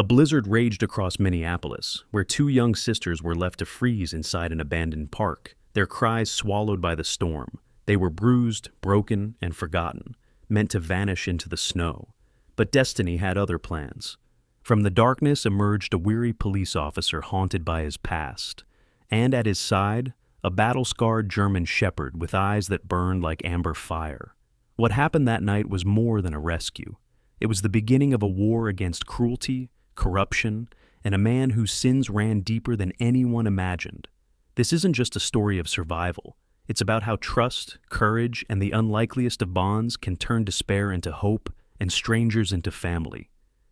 A blizzard raged across Minneapolis, where two young sisters were left to freeze inside an abandoned park, their cries swallowed by the storm. They were bruised, broken, and forgotten, meant to vanish into the snow. But destiny had other plans. From the darkness emerged a weary police officer haunted by his past, and at his side, a battle-scarred German shepherd with eyes that burned like amber fire. What happened that night was more than a rescue. It was the beginning of a war against cruelty, corruption, and a man whose sins ran deeper than anyone imagined. This isn't just a story of survival. It's about how trust, courage, and the unlikeliest of bonds can turn despair into hope and strangers into family.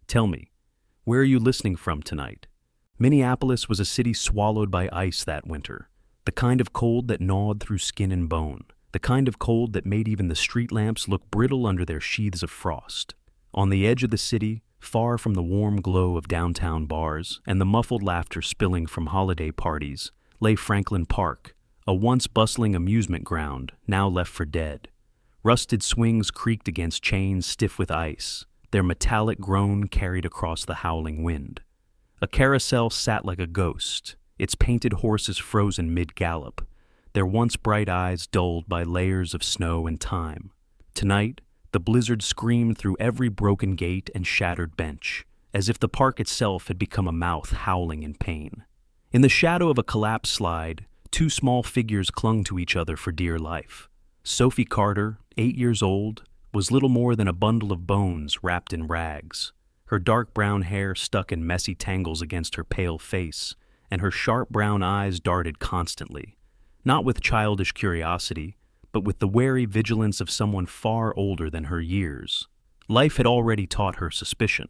Tell me, where are you listening from tonight? Minneapolis was a city swallowed by ice that winter, the kind of cold that gnawed through skin and bone, the kind of cold that made even the street lamps look brittle under their sheaths of frost. On the edge of the city, far from the warm glow of downtown bars and the muffled laughter spilling from holiday parties, lay Franklin Park, a once bustling amusement ground, now left for dead. Rusted swings creaked against chains stiff with ice, their metallic groan carried across the howling wind. A carousel sat like a ghost, its painted horses frozen mid-gallop, their once bright eyes dulled by layers of snow and time. Tonight, the blizzard screamed through every broken gate and shattered bench, as if the park itself had become a mouth howling in pain. In the shadow of a collapsed slide, two small figures clung to each other for dear life. Sophie Carter, 8 years old, was little more than a bundle of bones wrapped in rags. Her dark brown hair stuck in messy tangles against her pale face, and her sharp brown eyes darted constantly, not with childish curiosity, but with the wary vigilance of someone far older than her years. Life had already taught her suspicion.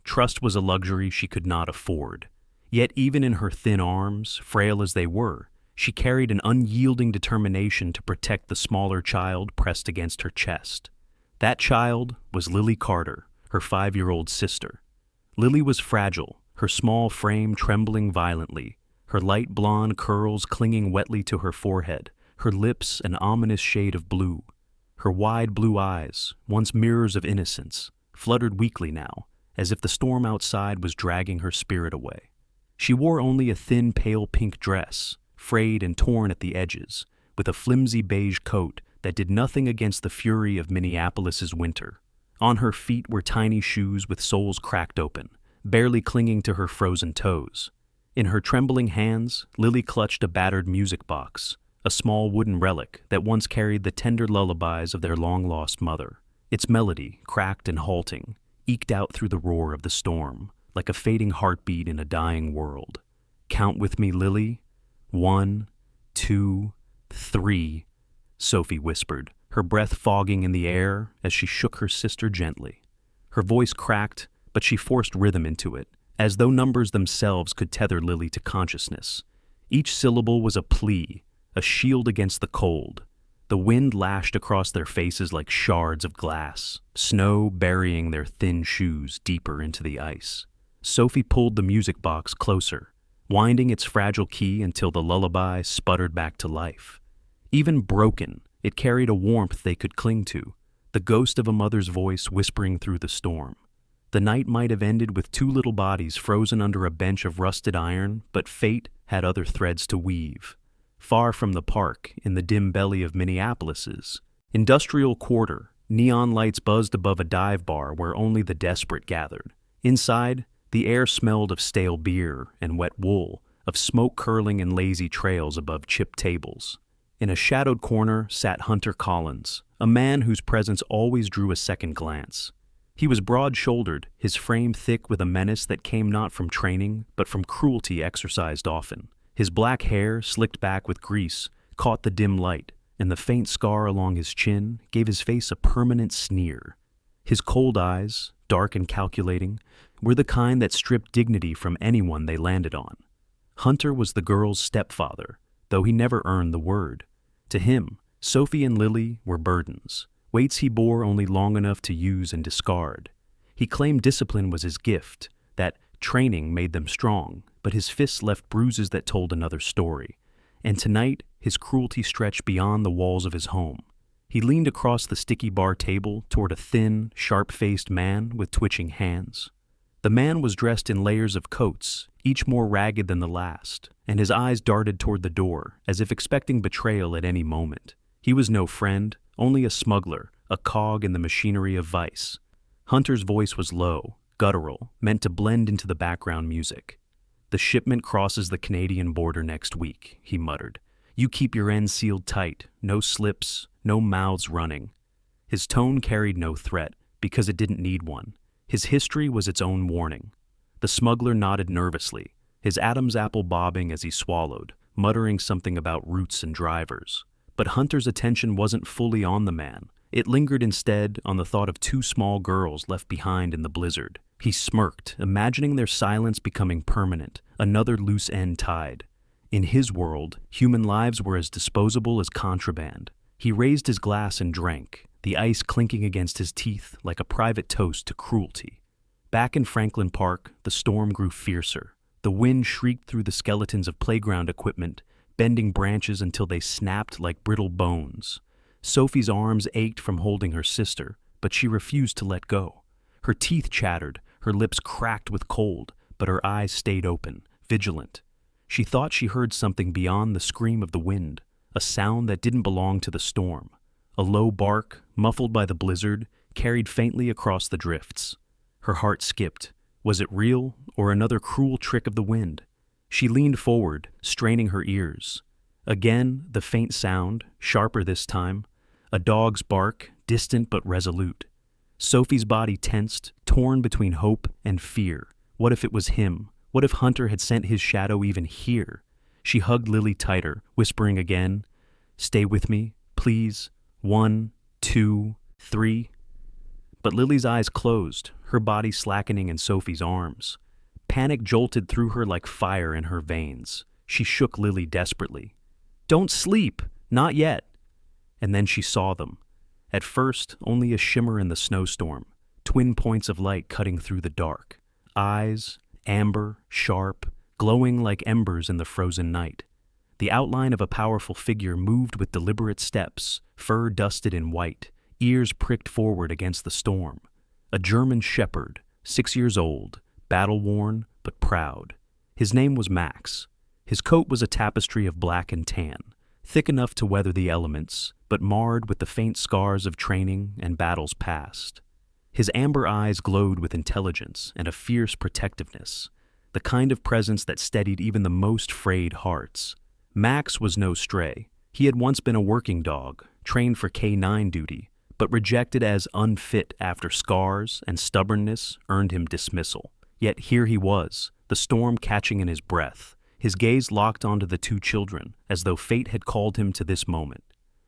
Trust was a luxury she could not afford. Yet even in her thin arms, frail as they were, she carried an unyielding determination to protect the smaller child pressed against her chest. That child was Lily Carter, her 5-year-old sister. Lily was fragile, her small frame trembling violently, her light blonde curls clinging wetly to her forehead, her lips an ominous shade of blue. Her wide blue eyes, once mirrors of innocence, fluttered weakly now, as if the storm outside was dragging her spirit away. She wore only a thin pale pink dress, frayed and torn at the edges, with a flimsy beige coat that did nothing against the fury of Minneapolis's winter. On her feet were tiny shoes with soles cracked open, barely clinging to her frozen toes. In her trembling hands, Lily clutched a battered music box, a small wooden relic that once carried the tender lullabies of their long-lost mother. Its melody, cracked and halting, eked out through the roar of the storm, like a fading heartbeat in a dying world. "Count with me, Lily. 1, 2, 3, Sophie whispered, her breath fogging in the air as she shook her sister gently. Her voice cracked, but she forced rhythm into it, as though numbers themselves could tether Lily to consciousness. Each syllable was a plea, a shield against the cold. The wind lashed across their faces like shards of glass, snow burying their thin shoes deeper into the ice. Sophie pulled the music box closer, winding its fragile key until the lullaby sputtered back to life. Even broken, it carried a warmth they could cling to, the ghost of a mother's voice whispering through the storm. The night might have ended with two little bodies frozen under a bench of rusted iron, but fate had other threads to weave. Far from the park, in the dim belly of Minneapolis's industrial quarter, neon lights buzzed above a dive bar where only the desperate gathered. Inside, the air smelled of stale beer and wet wool, of smoke curling in lazy trails above chipped tables. In a shadowed corner sat Hunter Collins, a man whose presence always drew a second glance. He was broad-shouldered, his frame thick with a menace that came not from training, but from cruelty exercised often. His black hair, slicked back with grease, caught the dim light, and the faint scar along his chin gave his face a permanent sneer. His cold eyes, dark and calculating, were the kind that stripped dignity from anyone they landed on. Hunter was the girl's stepfather, though he never earned the word. To him, Sophie and Lily were burdens, weights he bore only long enough to use and discard. He claimed discipline was his gift, that training made them strong, but his fists left bruises that told another story. And tonight, his cruelty stretched beyond the walls of his home. He leaned across the sticky bar table toward a thin, sharp-faced man with twitching hands. The man was dressed in layers of coats, each more ragged than the last, and his eyes darted toward the door, as if expecting betrayal at any moment. He was no friend, only a smuggler, a cog in the machinery of vice. Hunter's voice was low, guttural, meant to blend into the background music. "The shipment crosses the Canadian border next week," he muttered. "You keep your ends sealed tight, no slips, no mouths running." His tone carried no threat, because it didn't need one. His history was its own warning. The smuggler nodded nervously, his Adam's apple bobbing as he swallowed, muttering something about routes and drivers. But Hunter's attention wasn't fully on the man. It lingered instead on the thought of two small girls left behind in the blizzard. He smirked, imagining their silence becoming permanent, another loose end tied. In his world, human lives were as disposable as contraband. He raised his glass and drank, the ice clinking against his teeth like a private toast to cruelty. Back in Franklin Park, the storm grew fiercer. The wind shrieked through the skeletons of playground equipment, bending branches until they snapped like brittle bones. Sophie's arms ached from holding her sister, but she refused to let go. Her teeth chattered, her lips cracked with cold, but her eyes stayed open, vigilant. She thought she heard something beyond the scream of the wind, a sound that didn't belong to the storm. A low bark, muffled by the blizzard, carried faintly across the drifts. Her heart skipped. Was it real, or another cruel trick of the wind? She leaned forward, straining her ears. Again, the faint sound, sharper this time. A dog's bark, distant but resolute. Sophie's body tensed, torn between hope and fear. What if it was him? What if Hunter had sent his shadow even here? She hugged Lily tighter, whispering again, "Stay with me, please. 1, 2, 3. But Lily's eyes closed, her body slackening in Sophie's arms. Panic jolted through her like fire in her veins. She shook Lily desperately. "Don't sleep! Not yet!" And then she saw them. At first, only a shimmer in the snowstorm, twin points of light cutting through the dark. Eyes, amber, sharp, glowing like embers in the frozen night. The outline of a powerful figure moved with deliberate steps, fur dusted in white, ears pricked forward against the storm. A German shepherd, 6 years old, battle-worn but proud. His name was Max. His coat was a tapestry of black and tan, thick enough to weather the elements, but marred with the faint scars of training and battles past. His amber eyes glowed with intelligence and a fierce protectiveness, the kind of presence that steadied even the most frayed hearts. Max was no stray. He had once been a working dog, trained for K9 duty, but rejected as unfit after scars and stubbornness earned him dismissal. Yet here he was, the storm catching in his breath, his gaze locked onto the two children, as though fate had called him to this moment.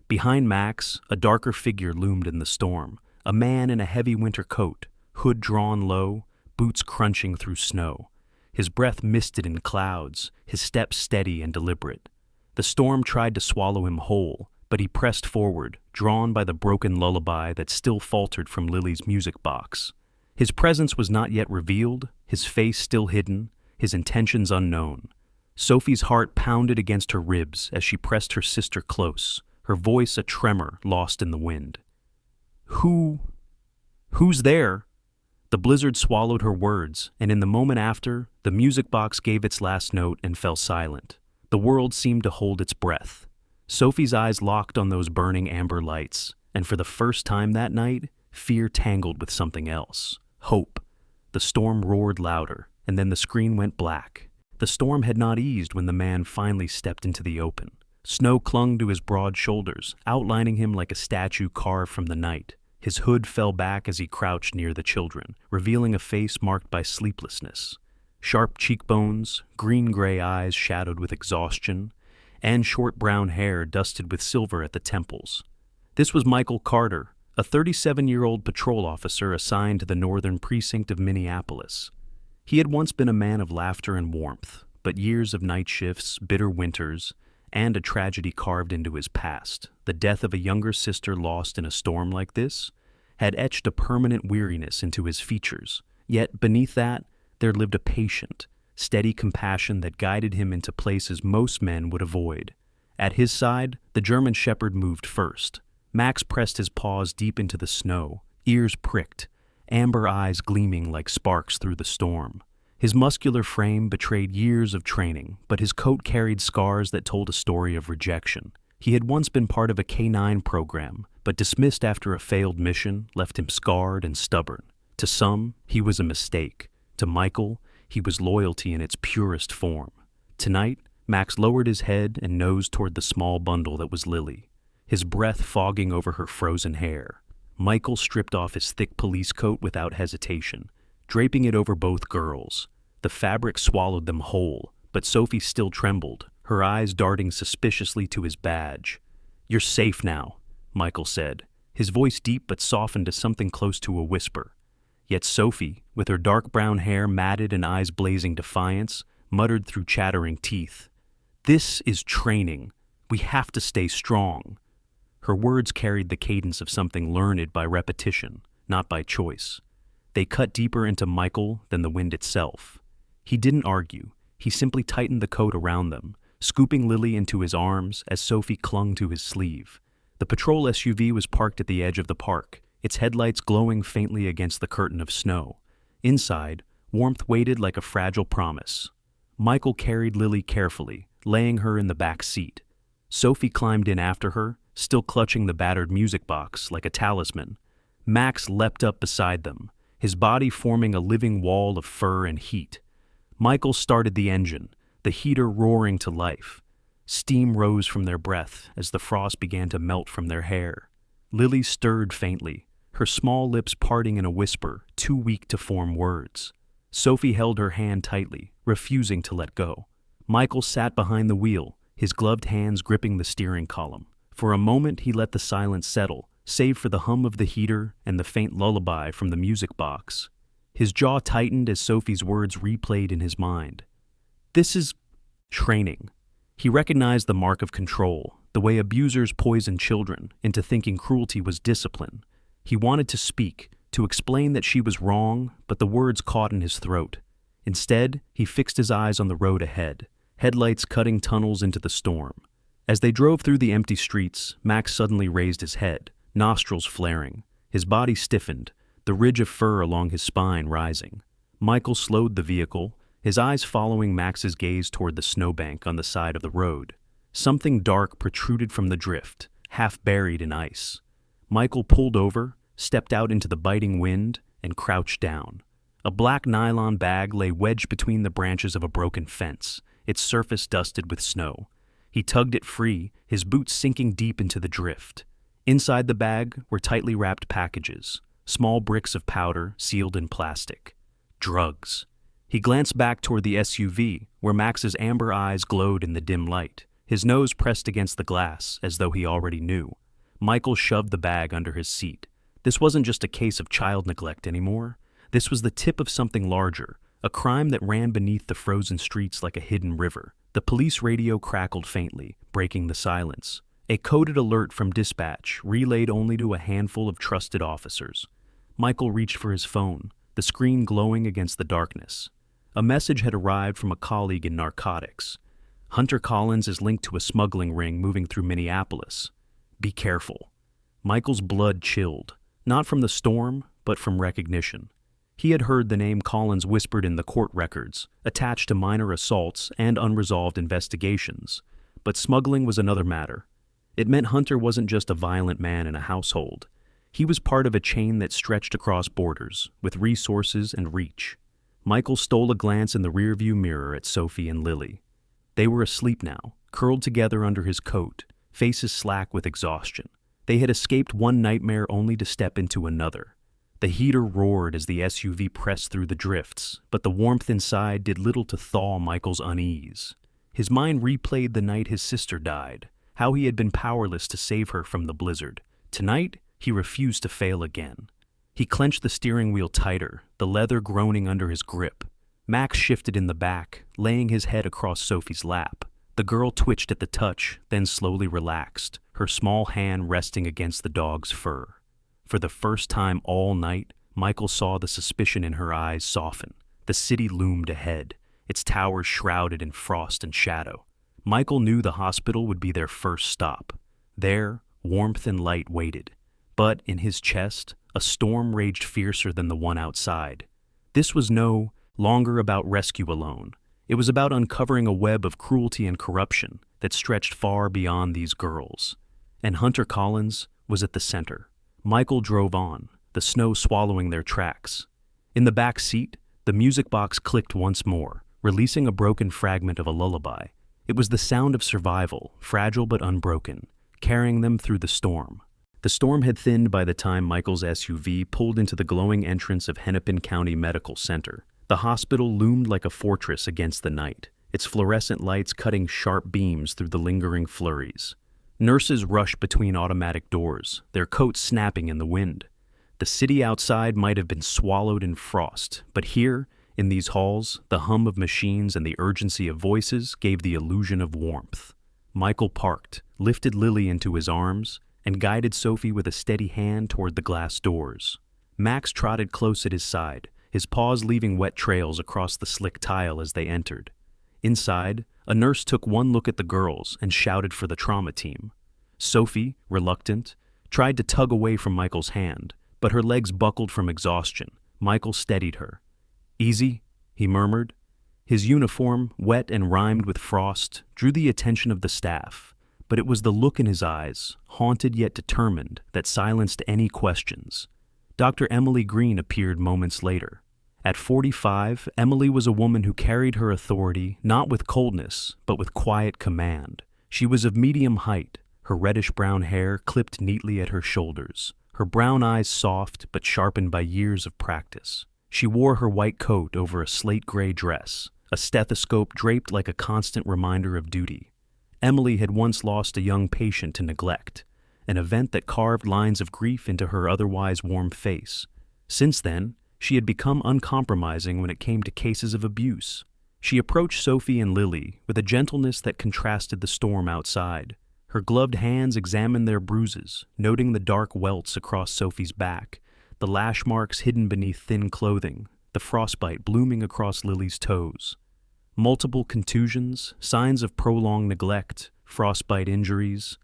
Behind Max, a darker figure loomed in the storm, a man in a heavy winter coat, hood drawn low, boots crunching through snow. His breath misted in clouds, his steps steady and deliberate. The storm tried to swallow him whole, but he pressed forward, drawn by the broken lullaby that still faltered from Lily's music box. His presence was not yet revealed, his face still hidden, his intentions unknown. Sophie's heart pounded against her ribs as she pressed her sister close, her voice a tremor lost in the wind. Who's there?" The blizzard swallowed her words, and in the moment after, the music box gave its last note and fell silent. The world seemed to hold its breath. Sophie's eyes locked on those burning amber lights, and for the first time that night, fear tangled with something else. Hope. The storm roared louder, and then the screen went black. The storm had not eased when the man finally stepped into the open. Snow clung to his broad shoulders, outlining him like a statue carved from the night. His hood fell back as he crouched near the children, revealing a face marked by sleeplessness. Sharp cheekbones, green-gray eyes shadowed with exhaustion, and short brown hair dusted with silver at the temples. This was Michael Carter, a 37-year-old patrol officer assigned to the northern precinct of Minneapolis. He had once been a man of laughter and warmth, but years of night shifts, bitter winters, and a tragedy carved into his past, the death of a younger sister lost in a storm like this, had etched a permanent weariness into his features. Yet beneath that, there lived a patient, steady compassion that guided him into places most men would avoid. At his side, the German shepherd moved first. Max pressed his paws deep into the snow, ears pricked, amber eyes gleaming like sparks through the storm. His muscular frame betrayed years of training, but his coat carried scars that told a story of rejection. He had once been part of a K-9 program, but dismissed after a failed mission left him scarred and stubborn. To some, he was a mistake. To Michael, he was loyalty in its purest form. Tonight, Max lowered his head and nosed toward the small bundle that was Lily, his breath fogging over her frozen hair. Michael stripped off his thick police coat without hesitation, draping it over both girls. The fabric swallowed them whole, but Sophie still trembled, her eyes darting suspiciously to his badge. "You're safe now," Michael said, his voice deep but softened to something close to a whisper. Yet Sophie, with her dark brown hair matted and eyes blazing defiance, muttered through chattering teeth, "This is training. We have to stay strong." Her words carried the cadence of something learned by repetition, not by choice. They cut deeper into Michael than the wind itself. He didn't argue. He simply tightened the coat around them, scooping Lily into his arms as Sophie clung to his sleeve. The patrol SUV was parked at the edge of the park, its headlights glowing faintly against the curtain of snow. Inside, warmth waited like a fragile promise. Michael carried Lily carefully, laying her in the back seat. Sophie climbed in after her, still clutching the battered music box like a talisman. Max leapt up beside them, his body forming a living wall of fur and heat. Michael started the engine, the heater roaring to life. Steam rose from their breath as the frost began to melt from their hair. Lily stirred faintly, her small lips parting in a whisper too weak to form words. Sophie held her hand tightly, refusing to let go. Michael sat behind the wheel, his gloved hands gripping the steering column. For a moment he let the silence settle, save for the hum of the heater and the faint lullaby from the music box. His jaw tightened as Sophie's words replayed in his mind. "This is training." He recognized the mark of control, the way abusers poison children into thinking cruelty was discipline. He wanted to speak, to explain that she was wrong, but the words caught in his throat. Instead, he fixed his eyes on the road ahead, headlights cutting tunnels into the storm. As they drove through the empty streets, Max suddenly raised his head, nostrils flaring. His body stiffened, the ridge of fur along his spine rising. Michael slowed the vehicle, his eyes following Max's gaze toward the snowbank on the side of the road. Something dark protruded from the drift, half buried in ice. Michael pulled over, stepped out into the biting wind, and crouched down. A black nylon bag lay wedged between the branches of a broken fence, its surface dusted with snow. He tugged it free, his boots sinking deep into the drift. Inside the bag were tightly wrapped packages, small bricks of powder sealed in plastic. Drugs. He glanced back toward the SUV, where Max's amber eyes glowed in the dim light, his nose pressed against the glass as though he already knew. Michael shoved the bag under his seat. This wasn't just a case of child neglect anymore. This was the tip of something larger, a crime that ran beneath the frozen streets like a hidden river. The police radio crackled faintly, breaking the silence. A coded alert from dispatch, relayed only to a handful of trusted officers. Michael reached for his phone, the screen glowing against the darkness. A message had arrived from a colleague in narcotics. "Hunter Collins is linked to a smuggling ring moving through Minneapolis. Be careful." Michael's blood chilled, not from the storm, but from recognition. He had heard the name Collins whispered in the court records, attached to minor assaults and unresolved investigations. But smuggling was another matter. It meant Hunter wasn't just a violent man in a household. He was part of a chain that stretched across borders, with resources and reach. Michael stole a glance in the rearview mirror at Sophie and Lily. They were asleep now, curled together under his coat, faces slack with exhaustion. They had escaped one nightmare only to step into another. The heater roared as the SUV pressed through the drifts, but the warmth inside did little to thaw Michael's unease. His mind replayed the night his sister died, how he had been powerless to save her from the blizzard. Tonight, he refused to fail again. He clenched the steering wheel tighter, the leather groaning under his grip. Max shifted in the back, laying his head across Sophie's lap. The girl twitched at the touch, then slowly relaxed, her small hand resting against the dog's fur. For the first time all night, Michael saw the suspicion in her eyes soften. The city loomed ahead, its towers shrouded in frost and shadow. Michael knew the hospital would be their first stop. There, warmth and light waited. But in his chest, a storm raged fiercer than the one outside. This was no longer about rescue alone. It was about uncovering a web of cruelty and corruption that stretched far beyond these girls. And Hunter Collins was at the center. Michael drove on, the snow swallowing their tracks. In the back seat, the music box clicked once more, releasing a broken fragment of a lullaby. It was the sound of survival, fragile but unbroken, carrying them through the storm. The storm had thinned by the time Michael's SUV pulled into the glowing entrance of Hennepin County Medical Center. The hospital loomed like a fortress against the night, its fluorescent lights cutting sharp beams through the lingering flurries. Nurses rushed between automatic doors, their coats snapping in the wind. The city outside might have been swallowed in frost, but here, in these halls, the hum of machines and the urgency of voices gave the illusion of warmth. Michael parked, lifted Lily into his arms, and guided Sophie with a steady hand toward the glass doors. Max trotted close at his side, his paws leaving wet trails across the slick tile as they entered. Inside, a nurse took one look at the girls and shouted for the trauma team. Sophie, reluctant, tried to tug away from Michael's hand, but her legs buckled from exhaustion. Michael steadied her. "Easy," he murmured. His uniform, wet and rimed with frost, drew the attention of the staff, but it was the look in his eyes, haunted yet determined, that silenced any questions. Dr. Emily Green appeared moments later. At 45, Emily was a woman who carried her authority not with coldness, but with quiet command. She was of medium height, her reddish-brown hair clipped neatly at her shoulders, her brown eyes soft but sharpened by years of practice. She wore her white coat over a slate-gray dress, a stethoscope draped like a constant reminder of duty. Emily had once lost a young patient to neglect, an event that carved lines of grief into her otherwise warm face. Since then, she had become uncompromising when it came to cases of abuse. She approached Sophie and Lily with a gentleness that contrasted the storm outside. Her gloved hands examined their bruises, noting the dark welts across Sophie's back, the lash marks hidden beneath thin clothing, the frostbite blooming across Lily's toes. Multiple contusions, signs of prolonged neglect, frostbite injuries.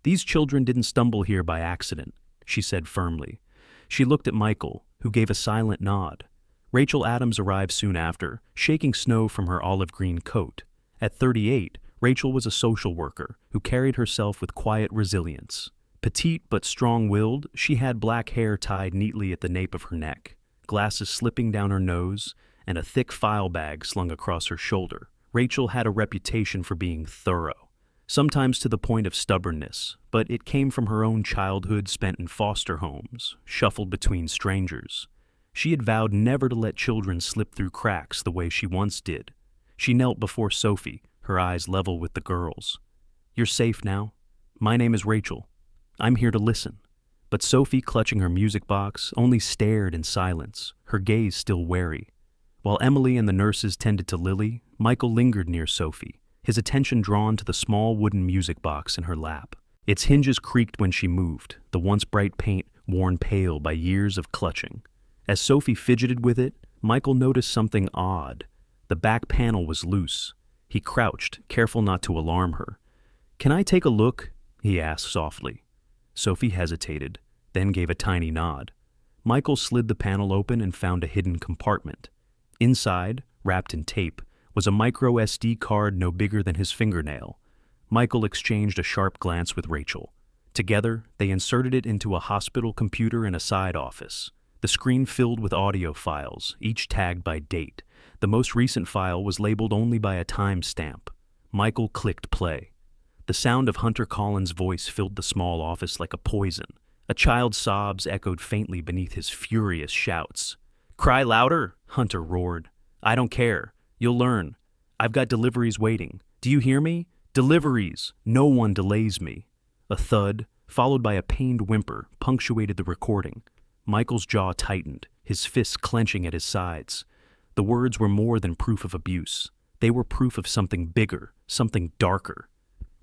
"These children didn't stumble here by accident," she said firmly. She looked at Michael, who gave a silent nod. Rachel Adams arrived soon after, shaking snow from her olive-green coat. At 38, Rachel was a social worker who carried herself with quiet resilience. Petite but strong-willed, she had black hair tied neatly at the nape of her neck, glasses slipping down her nose, and a thick file bag slung across her shoulder. Rachel had a reputation for being thorough, sometimes to the point of stubbornness, but it came from her own childhood spent in foster homes, shuffled between strangers. She had vowed never to let children slip through cracks the way she once did. She knelt before Sophie, her eyes level with the girls. "You're safe now. My name is Rachel. I'm here to listen." But Sophie, clutching her music box, only stared in silence, her gaze still wary. While Emily and the nurses tended to Lily, Michael lingered near Sophie, his attention drawn to the small wooden music box in her lap. Its hinges creaked when she moved, the once bright paint worn pale by years of clutching. As Sophie fidgeted with it, Michael noticed something odd. The back panel was loose. He crouched, careful not to alarm her. "Can I take a look?" he asked softly. Sophie hesitated, then gave a tiny nod. Michael slid the panel open and found a hidden compartment. Inside, wrapped in tape, was a micro SD card no bigger than his fingernail. Michael exchanged a sharp glance with Rachel. Together, they inserted it into a hospital computer in a side office. The screen filled with audio files, each tagged by date. The most recent file was labeled only by a timestamp. Michael clicked play. The sound of Hunter Collins' voice filled the small office like a poison. A child's sobs echoed faintly beneath his furious shouts. "Cry louder," Hunter roared. "I don't care. You'll learn. I've got deliveries waiting. Do you hear me? Deliveries! No one delays me." A thud, followed by a pained whimper, punctuated the recording. Michael's jaw tightened, his fists clenching at his sides. The words were more than proof of abuse. They were proof of something bigger, something darker.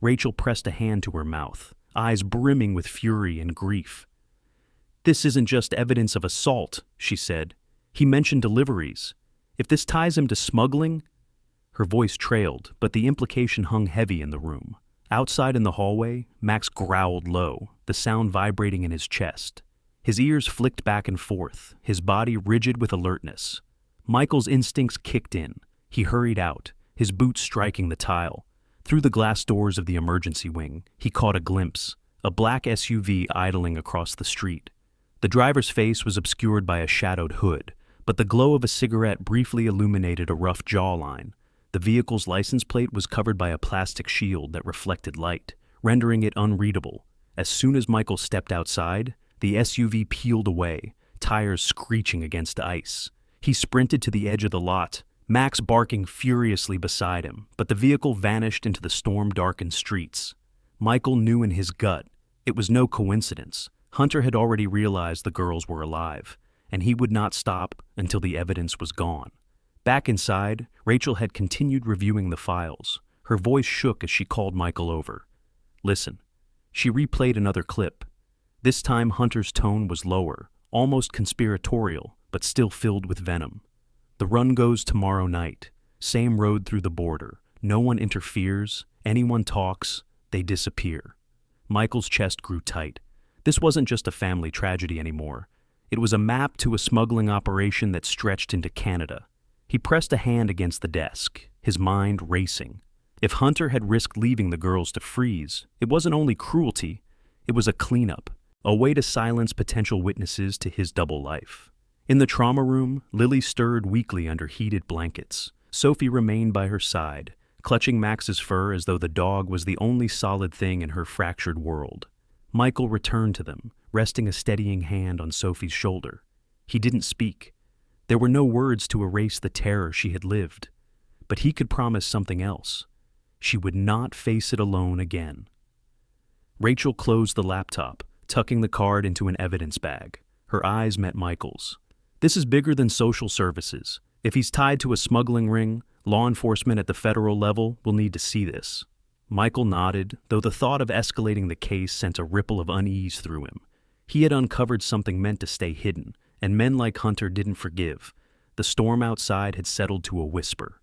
Rachel pressed a hand to her mouth, eyes brimming with fury and grief. "This isn't just evidence of assault," she said. "He mentioned deliveries. If this ties him to smuggling—" Her voice trailed, but the implication hung heavy in the room. Outside in the hallway, Max growled low, the sound vibrating in his chest. His ears flicked back and forth, his body rigid with alertness. Michael's instincts kicked in. He hurried out, his boots striking the tile. Through the glass doors of the emergency wing, he caught a glimpse, a black SUV idling across the street. The driver's face was obscured by a shadowed hood, but the glow of a cigarette briefly illuminated a rough jawline. The vehicle's license plate was covered by a plastic shield that reflected light, rendering it unreadable. As soon as Michael stepped outside, the SUV peeled away, tires screeching against ice. He sprinted to the edge of the lot, Max barking furiously beside him, but the vehicle vanished into the storm-darkened streets. Michael knew in his gut it was no coincidence. Hunter had already realized the girls were alive, and he would not stop until the evidence was gone. Back inside, Rachel had continued reviewing the files. Her voice shook as she called Michael over. "Listen." She replayed another clip. This time Hunter's tone was lower, almost conspiratorial, but still filled with venom. "The run goes tomorrow night. Same road through the border. No one interferes. Anyone talks, they disappear." Michael's chest grew tight. This wasn't just a family tragedy anymore. It was a map to a smuggling operation that stretched into Canada. He pressed a hand against the desk, his mind racing. If Hunter had risked leaving the girls to freeze, it wasn't only cruelty, it was a cleanup, a way to silence potential witnesses to his double life. In the trauma room, Lily stirred weakly under heated blankets. Sophie remained by her side, clutching Max's fur as though the dog was the only solid thing in her fractured world. Michael returned to them, resting a steadying hand on Sophie's shoulder. He didn't speak. There were no words to erase the terror she had lived. But he could promise something else. She would not face it alone again. Rachel closed the laptop, tucking the card into an evidence bag. Her eyes met Michael's. "This is bigger than social services. If he's tied to a smuggling ring, law enforcement at the federal level will need to see this." Michael nodded, though the thought of escalating the case sent a ripple of unease through him. He had uncovered something meant to stay hidden, and men like Hunter didn't forgive. The storm outside had settled to a whisper.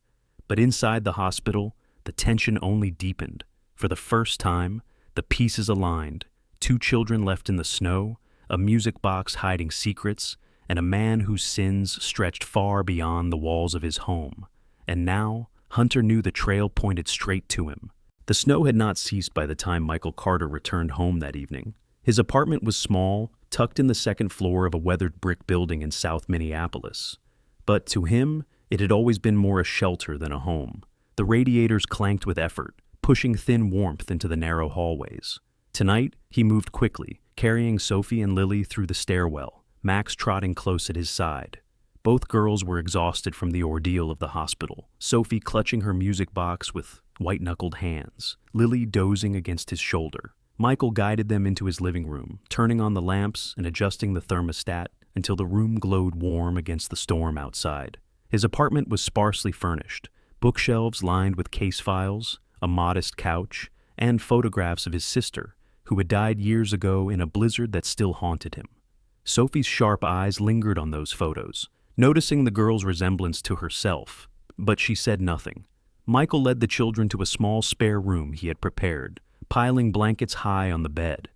But inside the hospital, the tension only deepened. For the first time, the pieces aligned. 2 children left in the snow, a music box hiding secrets, and a man whose sins stretched far beyond the walls of his home. And now, Hunter knew the trail pointed straight to him. The snow had not ceased by the time Michael Carter returned home that evening. His apartment was small, tucked in the second floor of a weathered brick building in South Minneapolis. But to him, it had always been more a shelter than a home. The radiators clanked with effort, pushing thin warmth into the narrow hallways. Tonight, he moved quickly, carrying Sophie and Lily through the stairwell, Max trotting close at his side. Both girls were exhausted from the ordeal of the hospital, Sophie clutching her music box with white-knuckled hands, Lily dozing against his shoulder. Michael guided them into his living room, turning on the lamps and adjusting the thermostat until the room glowed warm against the storm outside. His apartment was sparsely furnished, bookshelves lined with case files, a modest couch, and photographs of his sister, who had died years ago in a blizzard that still haunted him. Sophie's sharp eyes lingered on those photos, noticing the girl's resemblance to herself, but she said nothing. Michael led the children to a small spare room he had prepared, piling blankets high on the bed.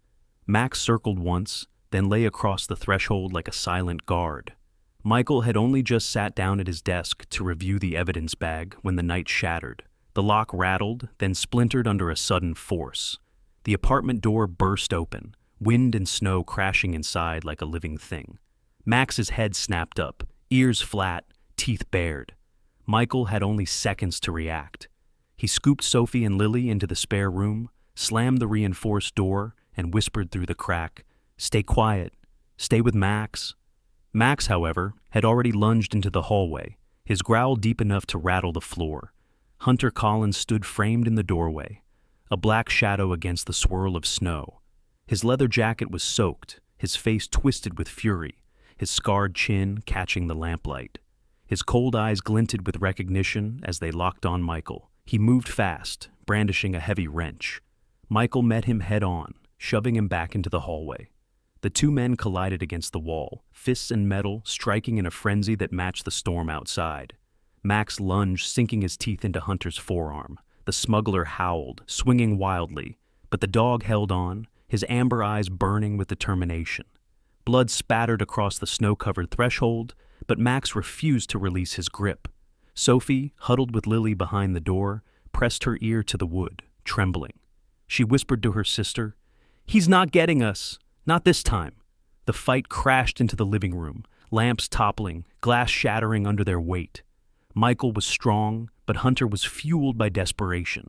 Max circled once, then lay across the threshold like a silent guard. Michael had only just sat down at his desk to review the evidence bag when the night shattered. The lock rattled, then splintered under a sudden force. The apartment door burst open, wind and snow crashing inside like a living thing. Max's head snapped up, ears flat, teeth bared. Michael had only seconds to react. He scooped Sophie and Lily into the spare room, slammed the reinforced door, and whispered through the crack, "Stay quiet. Stay with Max." Max, however, had already lunged into the hallway, his growl deep enough to rattle the floor. Hunter Collins stood framed in the doorway, a black shadow against the swirl of snow. His leather jacket was soaked, his face twisted with fury, his scarred chin catching the lamplight. His cold eyes glinted with recognition as they locked on Michael. He moved fast, brandishing a heavy wrench. Michael met him head-on, shoving him back into the hallway. The 2 men collided against the wall, fists and metal striking in a frenzy that matched the storm outside. Max lunged, sinking his teeth into Hunter's forearm. The smuggler howled, swinging wildly, but the dog held on, his amber eyes burning with determination. Blood spattered across the snow-covered threshold, but Max refused to release his grip. Sophie, huddled with Lily behind the door, pressed her ear to the wood, trembling. She whispered to her sister, "He's not getting us. Not this time." The fight crashed into the living room, lamps toppling, glass shattering under their weight. Michael was strong, but Hunter was fueled by desperation.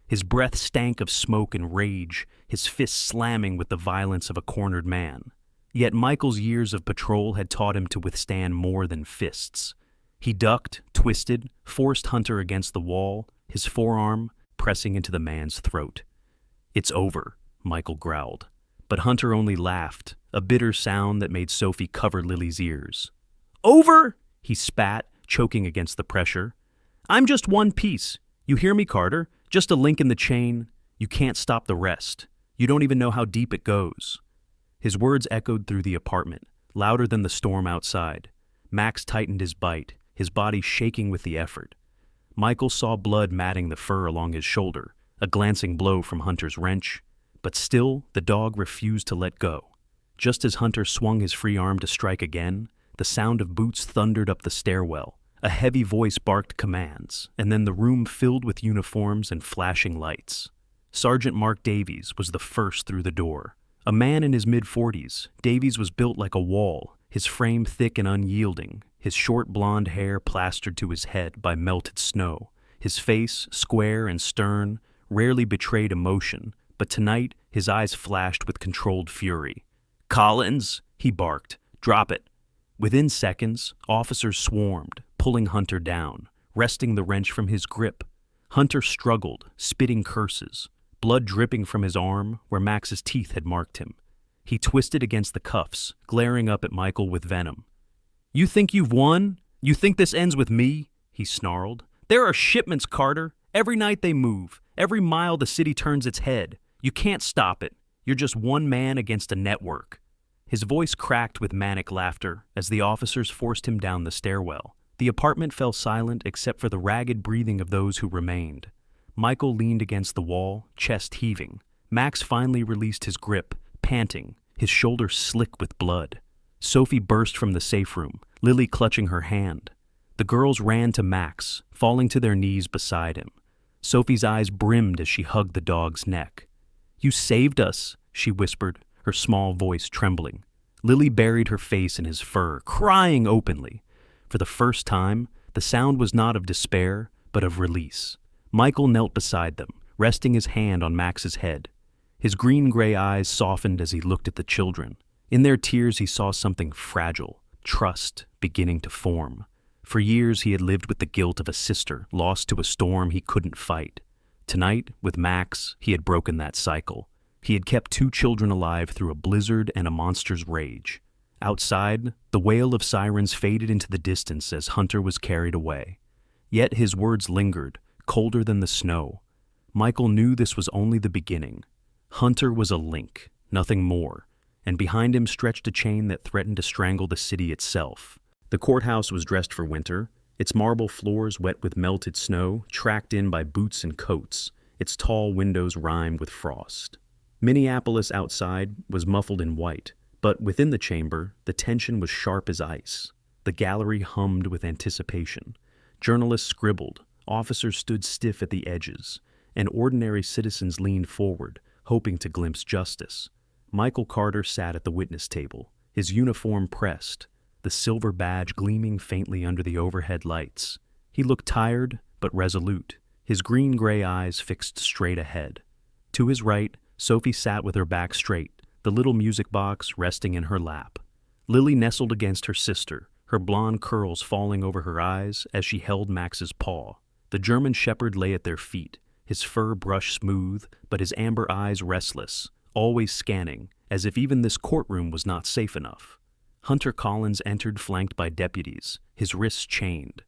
His breath stank of smoke and rage, his fists slamming with the violence of a cornered man. Yet Michael's years of patrol had taught him to withstand more than fists. He ducked, twisted, forced Hunter against the wall, his forearm pressing into the man's throat. "It's over," Michael growled. But Hunter only laughed, a bitter sound that made Sophie cover Lily's ears. "Over?" he spat, choking against the pressure. "I'm just one piece. You hear me, Carter? Just a link in the chain. You can't stop the rest. You don't even know how deep it goes." His words echoed through the apartment, louder than the storm outside. Max tightened his bite, his body shaking with the effort. Michael saw blood matting the fur along his shoulder, a glancing blow from Hunter's wrench. But still, the dog refused to let go. Just as Hunter swung his free arm to strike again, the sound of boots thundered up the stairwell. A heavy voice barked commands, and then the room filled with uniforms and flashing lights. Sergeant Mark Davies was the first through the door. A man in his mid-40s, Davies was built like a wall, his frame thick and unyielding, his short blonde hair plastered to his head by melted snow. His face, square and stern, rarely betrayed emotion, but tonight his eyes flashed with controlled fury. "Collins," he barked, "drop it." Within seconds, officers swarmed, pulling Hunter down, wresting the wrench from his grip. Hunter struggled, spitting curses, blood dripping from his arm where Max's teeth had marked him. He twisted against the cuffs, glaring up at Michael with venom. "You think you've won? You think this ends with me?" he snarled. "There are shipments, Carter. Every night they move. Every mile the city turns its head. You can't stop it. You're just one man against a network." His voice cracked with manic laughter as the officers forced him down the stairwell. The apartment fell silent except for the ragged breathing of those who remained. Michael leaned against the wall, chest heaving. Max finally released his grip, panting, his shoulders slick with blood. Sophie burst from the safe room, Lily clutching her hand. The girls ran to Max, falling to their knees beside him. Sophie's eyes brimmed as she hugged the dog's neck. "You saved us," she whispered, her small voice trembling. Lily buried her face in his fur, crying openly. For the first time, the sound was not of despair, but of release. Michael knelt beside them, resting his hand on Max's head. His green-gray eyes softened as he looked at the children. In their tears he saw something fragile, trust beginning to form. For years he had lived with the guilt of a sister lost to a storm he couldn't fight. Tonight, with Max, he had broken that cycle. He had kept 2 children alive through a blizzard and a monster's rage. Outside, the wail of sirens faded into the distance as Hunter was carried away. Yet his words lingered, colder than the snow. Michael knew this was only the beginning. Hunter was a link, nothing more, and behind him stretched a chain that threatened to strangle the city itself. The courthouse was dressed for winter, its marble floors wet with melted snow, tracked in by boots and coats, its tall windows rimed with frost. Minneapolis outside was muffled in white, but within the chamber, the tension was sharp as ice. The gallery hummed with anticipation. Journalists scribbled, officers stood stiff at the edges, and ordinary citizens leaned forward, hoping to glimpse justice. Michael Carter sat at the witness table, his uniform pressed, the silver badge gleaming faintly under the overhead lights. He looked tired, but resolute, his green-gray eyes fixed straight ahead. To his right, Sophie sat with her back straight, the little music box resting in her lap. Lily nestled against her sister, her blonde curls falling over her eyes as she held Max's paw. The German shepherd lay at their feet, his fur brushed smooth, but his amber eyes restless, always scanning, as if even this courtroom was not safe enough. Hunter Collins entered flanked by deputies, his wrists chained.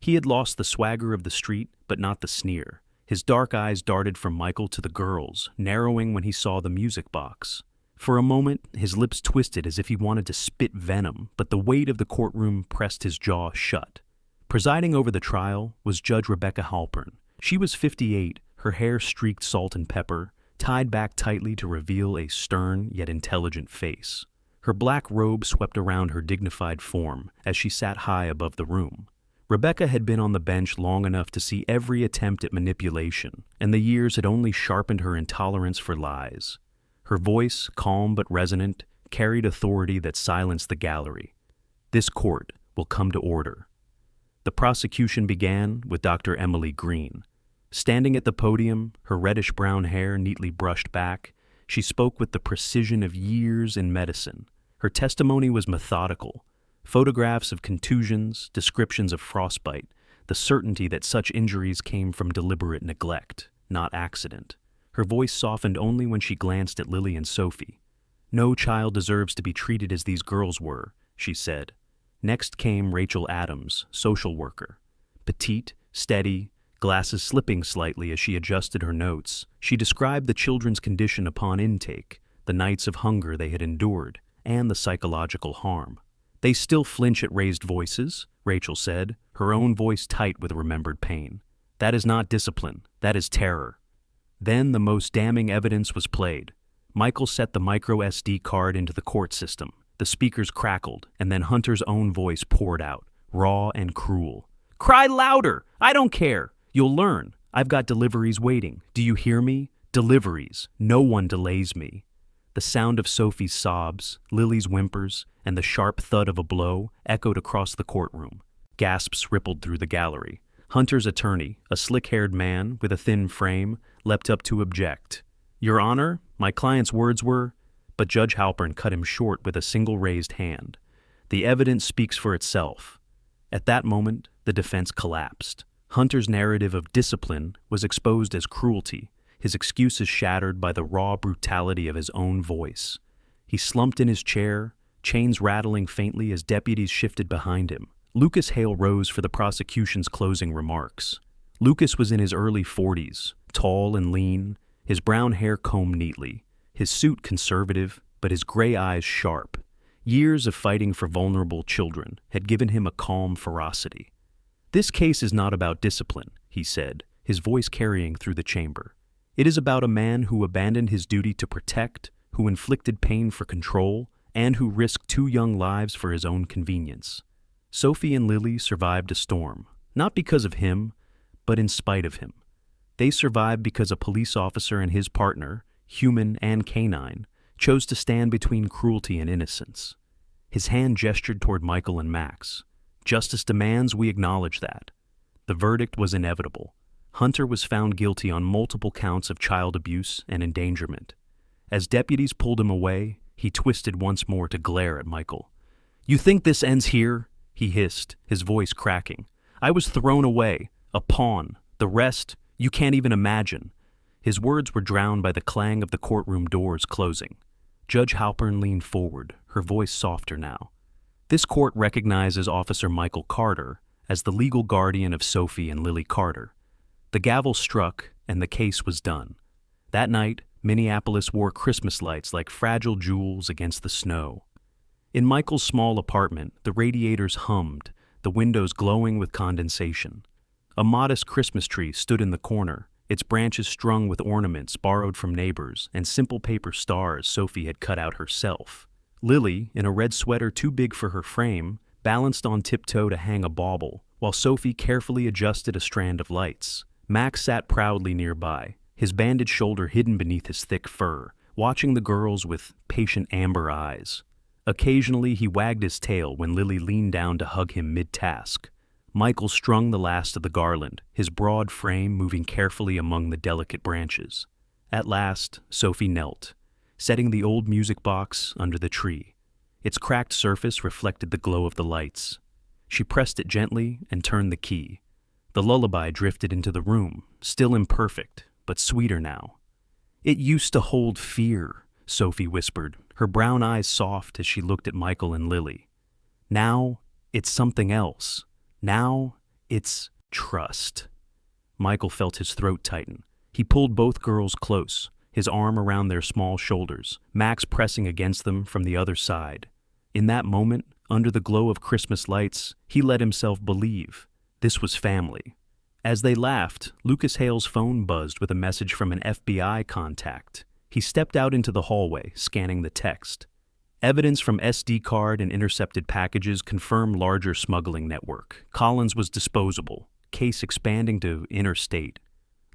He had lost the swagger of the street, but not the sneer. His dark eyes darted from Michael to the girls, narrowing when he saw the music box. For a moment, his lips twisted as if he wanted to spit venom, but the weight of the courtroom pressed his jaw shut. Presiding over the trial was Judge Rebecca Halpern. She was 58, her hair streaked salt and pepper, tied back tightly to reveal a stern yet intelligent face. Her black robe swept around her dignified form as she sat high above the room. Rebecca had been on the bench long enough to see every attempt at manipulation, and the years had only sharpened her intolerance for lies. Her voice, calm but resonant, carried authority that silenced the gallery. This court will come to order. The prosecution began with Dr. Emily Green. Standing at the podium, her reddish-brown hair neatly brushed back, she spoke with the precision of years in medicine. Her testimony was methodical. Photographs of contusions, descriptions of frostbite, the certainty that such injuries came from deliberate neglect, not accident. Her voice softened only when she glanced at Lily and Sophie. "No child deserves to be treated as these girls were," she said. Next came Rachel Adams, social worker. Petite, steady, glasses slipping slightly as she adjusted her notes, she described the children's condition upon intake, the nights of hunger they had endured, and the psychological harm. "They still flinch at raised voices," Rachel said, her own voice tight with remembered pain. "That is not discipline, that is terror." Then the most damning evidence was played. Michael set the micro SD card into the court system. The speakers crackled, and then Hunter's own voice poured out, raw and cruel. "Cry louder! I don't care! You'll learn. I've got deliveries waiting. Do you hear me? Deliveries. No one delays me." The sound of Sophie's sobs, Lily's whimpers, and the sharp thud of a blow echoed across the courtroom. Gasps rippled through the gallery. Hunter's attorney, a slick-haired man with a thin frame, leapt up to object. "Your Honor, my client's words were—" But Judge Halpern cut him short with a single raised hand. "The evidence speaks for itself." At that moment, the defense collapsed. Hunter's narrative of discipline was exposed as cruelty, his excuses shattered by the raw brutality of his own voice. He slumped in his chair, chains rattling faintly as deputies shifted behind him. Lucas Hale rose for the prosecution's closing remarks. Lucas was in his early 40s, tall and lean, his brown hair combed neatly, his suit conservative, but his gray eyes sharp. Years of fighting for vulnerable children had given him a calm ferocity. "This case is not about discipline," he said, his voice carrying through the chamber. "It is about a man who abandoned his duty to protect, who inflicted pain for control, and who risked 2 young lives for his own convenience." Sophie and Lily survived a storm, not because of him, but in spite of him. They survived because a police officer and his partner, human and canine, chose to stand between cruelty and innocence. His hand gestured toward Michael and Max. "Justice demands we acknowledge that." The verdict was inevitable. Hunter was found guilty on multiple counts of child abuse and endangerment. As deputies pulled him away, he twisted once more to glare at Michael. "You think this ends here?" he hissed, his voice cracking. "I was thrown away, a pawn. The rest, you can't even imagine." His words were drowned by the clang of the courtroom doors closing. Judge Halpern leaned forward, her voice softer now. "This court recognizes Officer Michael Carter as the legal guardian of Sophie and Lily Carter." The gavel struck, and the case was done. That night, Minneapolis wore Christmas lights like fragile jewels against the snow. In Michael's small apartment, the radiators hummed, the windows glowing with condensation. A modest Christmas tree stood in the corner, its branches strung with ornaments borrowed from neighbors and simple paper stars Sophie had cut out herself. Lily, in a red sweater too big for her frame, balanced on tiptoe to hang a bauble, while Sophie carefully adjusted a strand of lights. Max sat proudly nearby, his bandaged shoulder hidden beneath his thick fur, watching the girls with patient amber eyes. Occasionally he wagged his tail when Lily leaned down to hug him mid-task. Michael strung the last of the garland, his broad frame moving carefully among the delicate branches. At last, Sophie knelt, setting the old music box under the tree. Its cracked surface reflected the glow of the lights. She pressed it gently and turned the key. The lullaby drifted into the room, still imperfect, but sweeter now. "It used to hold fear," Sophie whispered, her brown eyes soft as she looked at Michael and Lily. "Now, it's something else. Now, it's trust." Michael felt his throat tighten. He pulled both girls close, his arm around their small shoulders, Max pressing against them from the other side. In that moment, under the glow of Christmas lights, he let himself believe this was family. As they laughed, Lucas Hale's phone buzzed with a message from an FBI contact. He stepped out into the hallway, scanning the text. Evidence from SD card and intercepted packages confirm larger smuggling network. Collins was disposable, case expanding to interstate.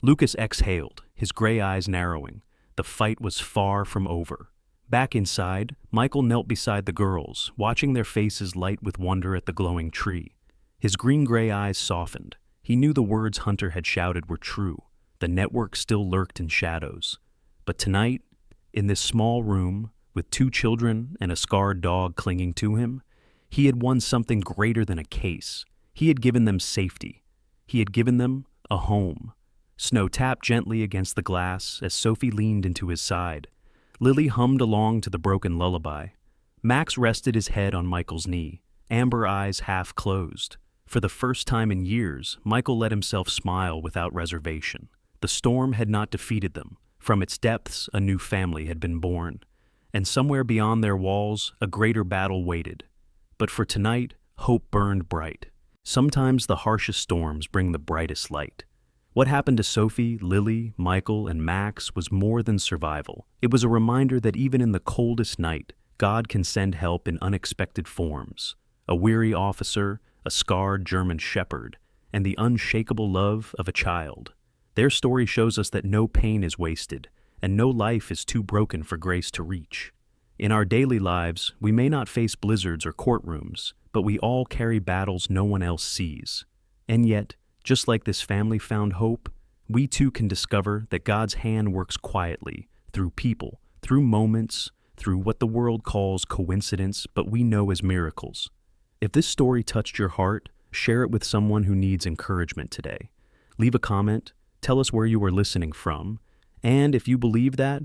Lucas exhaled, his gray eyes narrowing. The fight was far from over. Back inside, Michael knelt beside the girls, watching their faces light with wonder at the glowing tree. His green-gray eyes softened. He knew the words Hunter had shouted were true. The network still lurked in shadows. But tonight, in this small room, with 2 children and a scarred dog clinging to him, he had won something greater than a case. He had given them safety. He had given them a home. Snow tapped gently against the glass as Sophie leaned into his side. Lily hummed along to the broken lullaby. Max rested his head on Michael's knee, amber eyes half closed. For the first time in years, Michael let himself smile without reservation. The storm had not defeated them. From its depths, a new family had been born. And somewhere beyond their walls, a greater battle waited. But for tonight, hope burned bright. Sometimes the harshest storms bring the brightest light. What happened to Sophie, Lily, Michael, and Max was more than survival. It was a reminder that even in the coldest night, God can send help in unexpected forms. A weary officer, a scarred German shepherd, and the unshakable love of a child. Their story shows us that no pain is wasted, and no life is too broken for grace to reach. In our daily lives, we may not face blizzards or courtrooms, but we all carry battles no one else sees. And yet, just like this family found hope, we too can discover that God's hand works quietly, through people, through moments, through what the world calls coincidence, but we know as miracles. If this story touched your heart, share it with someone who needs encouragement today. Leave a comment, tell us where you are listening from, and if you believe that,